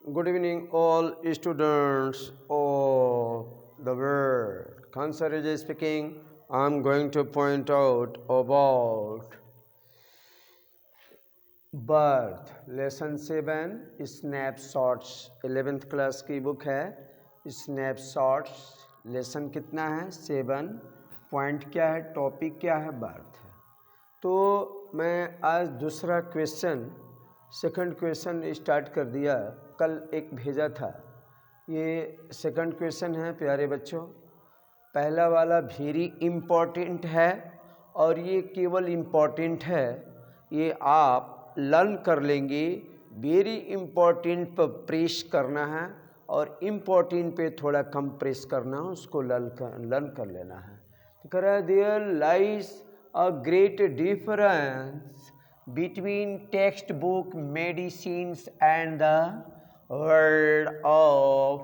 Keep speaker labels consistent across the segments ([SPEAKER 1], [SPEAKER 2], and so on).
[SPEAKER 1] Good evening, all students of the world. Khan sir is speaking. I am going to point out about birth lesson 7 snapshots 11th class की book है। Snapshots lesson कितना है 7। Point क्या है, topic क्या है, birth है। तो मैं आज दूसरा क्वेश्चन सेकंड क्वेश्चन स्टार्ट कर दिया, कल एक भेजा था। ये सेकंड क्वेश्चन है प्यारे बच्चों। पहला वाला वेरी इम्पॉर्टेंट है और ये केवल इम्पॉर्टेंट है, ये आप लर्न कर लेंगे। वेरी इम्पॉर्टेंट पर प्रेस करना है और इम्पॉर्टेंट पे थोड़ा कम प्रेस करना है, उसको लर्न कर लेना है। तो कह रहा है there lies a great difference between text book medicines and the world of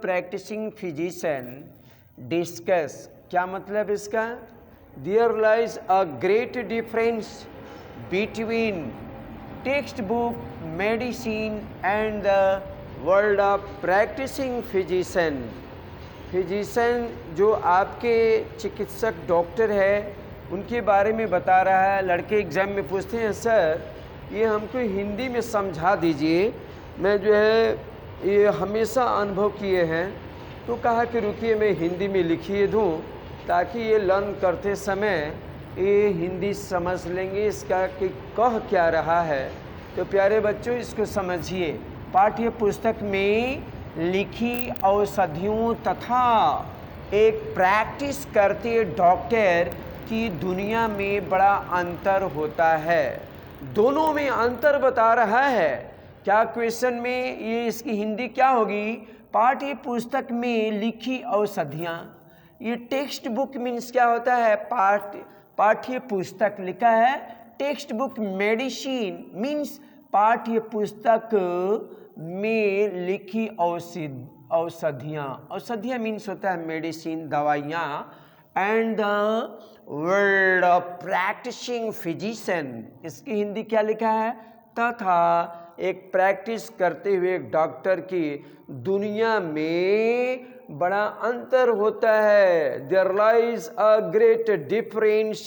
[SPEAKER 1] practising physician discuss. क्या मतलब इसका? There lies a great difference between text book medicine and the world of practising physician. Physician जो आपके चिकित्सक doctor है उनके बारे में बता रहा है। लड़के एग्ज़ाम में पूछते हैं सर ये हमको हिंदी में समझा दीजिए, मैं जो है ये हमेशा अनुभव किए हैं। तो कहा कि रुकिए मैं हिंदी में लिखिए दूँ ताकि ये लर्न करते समय ये हिंदी समझ लेंगे इसका कि कह क्या रहा है। तो प्यारे बच्चों इसको समझिए। पाठ्य पुस्तक में लिखी औषधियों तथा एक प्रैक्टिस करते डॉक्टर की दुनिया में बड़ा अंतर होता है। दोनों में अंतर बता रहा है। क्या क्वेश्चन में ये इसकी हिंदी क्या होगी? पाठ्य पुस्तक में लिखी औषधियाँ। ये टेक्स्ट बुक मीन्स क्या होता है? पाठ्य पुस्तक लिखा है। टेक्स्ट बुक मेडिसिन मीन्स पाठ्य पुस्तक में लिखी औषधियाँ। औषधियाँ मीन्स होता है मेडिसिन, दवाइयाँ। And the world of practising physician, इसकी हिंदी क्या लिखा है? तथा एक प्रैक्टिस करते हुए डॉक्टर की दुनिया में बड़ा अंतर होता है। There lies a great difference,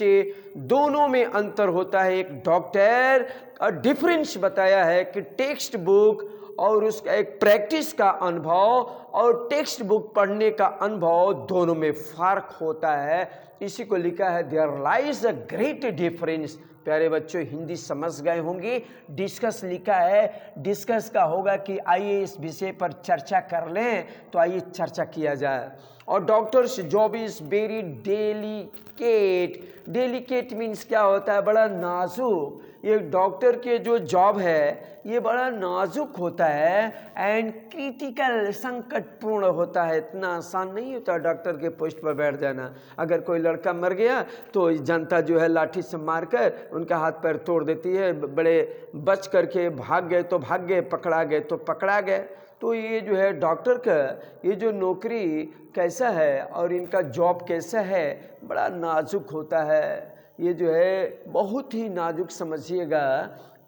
[SPEAKER 1] दोनों में अंतर होता है। एक डॉक्टर का डिफरेंस बताया है कि टेक्स्ट बुक और उसका एक प्रैक्टिस का अनुभव और टेक्स्ट बुक पढ़ने का अनुभव, दोनों में फ़र्क होता है। इसी को लिखा है there lies a great difference. प्यारे बच्चों हिंदी समझ गए होंगे। डिस्कस लिखा है, डिस्कस का होगा कि आइए इस विषय पर चर्चा कर लें, तो आइए चर्चा किया जाए। और doctors job is very delicate. Delicate means क्या होता है? बड़ा नाजुक। ये डॉक्टर के जो जॉब है ये बड़ा नाजुक होता है एंड क्रिटिकल, संकटपूर्ण होता है। इतना आसान नहीं होता डॉक्टर के पोस्ट पर बैठ जाना। अगर कोई लड़का मर गया तो जनता जो है लाठी से मारकर उनका हाथ पैर तोड़ देती है। बड़े बच करके भाग गए तो भाग गए, पकड़ा गए तो पकड़ा गए। तो ये जो है डॉक्टर का ये जो नौकरी कैसा है और इनका जॉब कैसा है, बड़ा नाजुक होता है। ये जो है बहुत ही नाजुक समझिएगा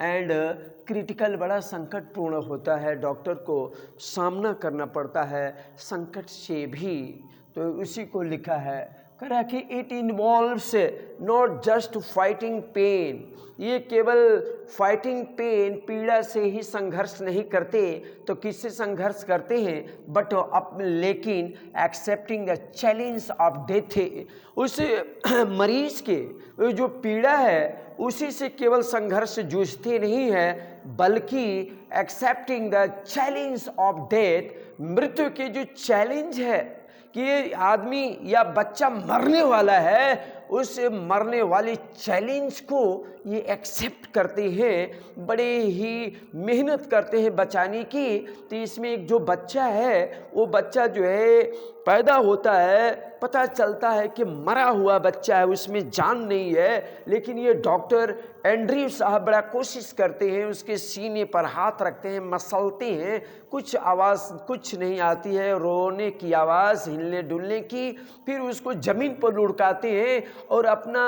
[SPEAKER 1] एंड क्रिटिकल, बड़ा संकटपूर्ण होता है। डॉक्टर को सामना करना पड़ता है संकट से भी। तो उसी को लिखा है, कह रहा कि it involves not just fighting pain. ये केवल फाइटिंग पेन, पीड़ा से ही संघर्ष नहीं करते, तो किससे संघर्ष करते हैं? बट लेकिन accepting the challenge of death. उस मरीज के जो पीड़ा है उसी से केवल संघर्ष जूझते नहीं है, बल्कि accepting the challenge of death, मृत्यु के जो चैलेंज है कि आदमी या बच्चा मरने वाला है, उस मरने वाले चैलेंज को ये एक्सेप्ट करते हैं, बड़े ही मेहनत करते हैं बचाने की। तो इसमें एक जो बच्चा है वो बच्चा जो है पैदा होता है पता चलता है कि मरा हुआ बच्चा है, उसमें जान नहीं है, लेकिन ये डॉक्टर एंड्रयू साहब बड़ा कोशिश करते हैं, उसके सीने पर हाथ रखते हैं, मसलते हैं, कुछ आवाज़ कुछ नहीं आती है, रोने की आवाज़, हिलने डुलने की। फिर उसको ज़मीन पर लुढ़काते हैं और अपना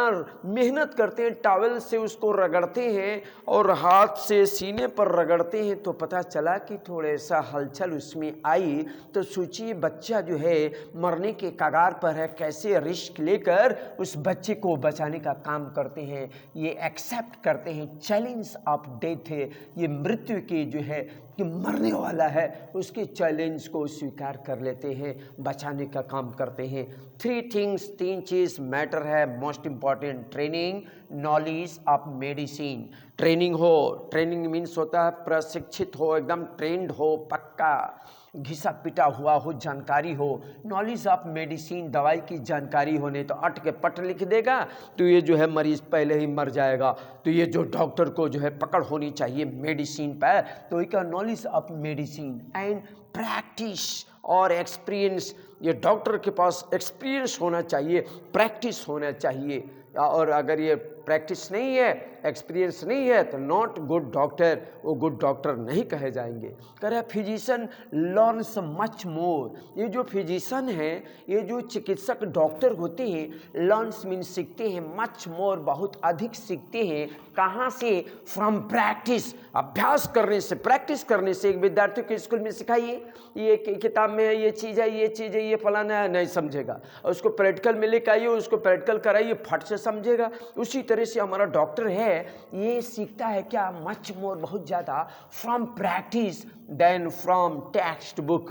[SPEAKER 1] मेहनत करते हैं, टॉवेल से उसको रगड़ते हैं और हाथ से सीने पर रगड़ते हैं। तो पता चला कि थोड़ा सा हलचल उसमें आई। तो सोचिए, बच्चा जो है मरने के कगार पर है, कैसे रिस्क लेकर उस बच्चे को बचाने का काम करते हैं। ये एक्सेप्ट करते हैं चैलेंज ऑफ डेथ है, ये मृत्यु के जो है कि मरने वाला है उसके चैलेंज को स्वीकार कर लेते हैं, बचाने का काम करते हैं। 3 थिंग्स, 3 चीज़ मैटर है most important. Training, knowledge of medicine. Training हो, ट्रेनिंग मीन्स होता है प्रशिक्षित हो, एकदम ट्रेंड हो, पक्का घिसा पिटा हुआ हो, जानकारी हो। नॉलेज ऑफ मेडिसिन, दवाई की जानकारी होने, तो अट के पट लिख देगा तो ये जो है मरीज़ पहले ही मर जाएगा। तो ये जो डॉक्टर को जो है पकड़ होनी चाहिए मेडिसिन पर, तो इसका knowledge of medicine and practice और एक्सपीरियंस। ये डॉक्टर के पास एक्सपीरियंस होना चाहिए, प्रैक्टिस होना चाहिए। और अगर ये प्रैक्टिस नहीं है, एक्सपीरियंस नहीं है, तो नॉट गुड डॉक्टर, वो गुड डॉक्टर नहीं कहे जाएंगे। कह रहे फिजिशियन लर्न्स मच मोर। ये जो फिजिशियन है, ये जो चिकित्सक डॉक्टर होते हैं, लर्न्स मीन सीखते हैं, मच मोर बहुत अधिक सीखते हैं। कहाँ से? फ्रॉम प्रैक्टिस, अभ्यास करने से, प्रैक्टिस करने से। एक विद्यार्थी को स्कूल में सिखाइए, ये किताब में है, ये चीज़ है, ये चीज़ है, ये फलाना है, नहीं समझेगा। और उसको प्रैक्टिकल में लेकर आइए, उसको प्रैक्टिकल कराइए, फट से समझेगा। उसी तरह से हमारा डॉक्टर है, ये सीखता है क्या? मच मोर, बहुत ज़्यादा, from practice than from text book.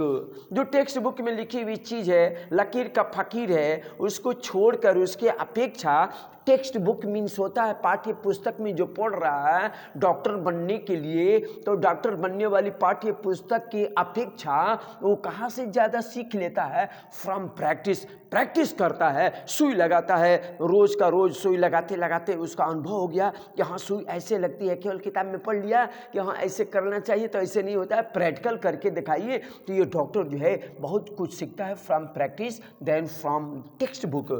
[SPEAKER 1] जो टेक्स्ट बुक में लिखी हुई चीज़ है, लकीर का फकीर है, उसको छोड़कर उसके अपेक्षा टेक्स्ट बुक मीन्स होता है पाठ्य पुस्तक में जो पढ़ रहा है डॉक्टर बनने के लिए, तो डॉक्टर बनने वाली पाठ्य पुस्तक की अपेक्षा वो कहाँ से ज़्यादा सीख लेता है? From practice. प्रैक्टिस करता है, सुई लगाता है, रोज़ का रोज़ सुई लगाते लगाते उसका अनुभव हो गया कि हाँ सुई ऐसे लगती है। केवल किताब में पढ़ लिया कि हाँ ऐसे करना चाहिए, तो ऐसे नहीं होता है। प्रैक्टिकल करके दिखाइए, तो ये डॉक्टर जो है बहुत कुछ सीखता है from practice than from text book.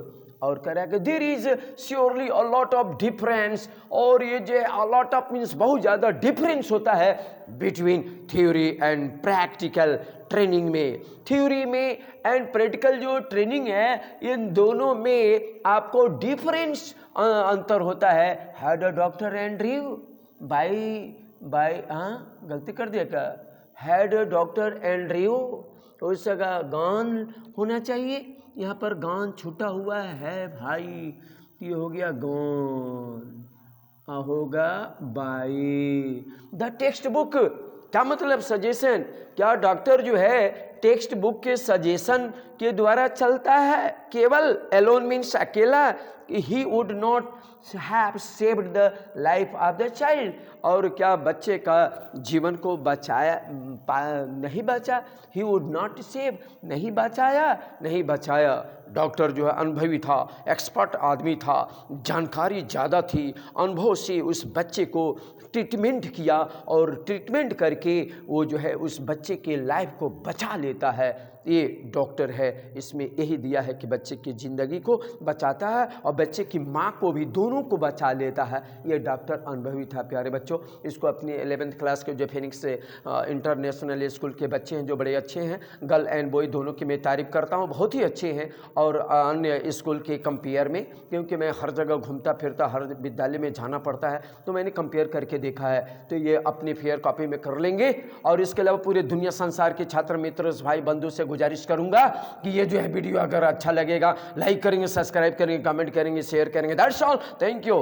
[SPEAKER 1] और कह रहा है कि there is surely a lot of difference, और ये जो अ लॉट ऑफ मीन्स बहुत ज़्यादा डिफरेंस होता है between theory and practical training में। थ्योरी में एंड प्रैक्टिकल जो ट्रेनिंग है, इन दोनों में आपको डिफरेंस अंतर होता है। Had a doctor Andrew by हाँ गलती कर दिया क्या? हैड अ डॉक्टर एंड्रयू, तो उस जगह गान होना चाहिए, यहाँ पर गान छूटा हुआ है भाई, ये हो गया गान, होगा बाई। द टेक्स्ट बुक, क्या मतलब? सजेशन। क्या डॉक्टर जो है टेक्स्ट बुक के सजेशन के द्वारा चलता है केवल? एलोन मीन्स अकेला। He would not have saved the life of the child, और क्या बच्चे का जीवन को बचाया नहीं बचा? ही वुड नॉट सेव, नहीं बचाया, नहीं बचाया। डॉक्टर जो है अनुभवी था, एक्सपर्ट आदमी था, जानकारी ज़्यादा थी, अनुभव से उस बच्चे को ट्रीटमेंट किया और ट्रीटमेंट करके वो जो है उस बच्चे के लाइफ को बचा लेता है। ये डॉक्टर है, इसमें यही दिया है कि बच्चे की ज़िंदगी को बचाता है और बच्चे की माँ को भी, दोनों को बचा लेता है। ये डॉक्टर अनुभवी था। प्यारे बच्चों, इसको अपनी 11th क्लास के जो फिनिक्स इंटरनेशनल स्कूल के बच्चे हैं जो बड़े अच्छे हैं, गर्ल एंड बॉय दोनों की मैं तारीफ़ करता हूँ, बहुत ही अच्छे हैं। और अन्य स्कूल के कंपेयर में, क्योंकि मैं हर जगह घूमता फिरता, हर विद्यालय में जाना पड़ता है, तो मैंने कंपेयर करके देखा है। तो ये अपनी फेयर कॉपी में कर लेंगे। और इसके अलावा पूरे दुनिया संसार के छात्र मित्र भाई बंधु से गुजारिश करूंगा कि ये जो है वीडियो अगर अच्छा लगेगा, लाइक करेंगे, सब्सक्राइब करेंगे, कमेंट करेंगे, शेयर करेंगे। That's all, thank you.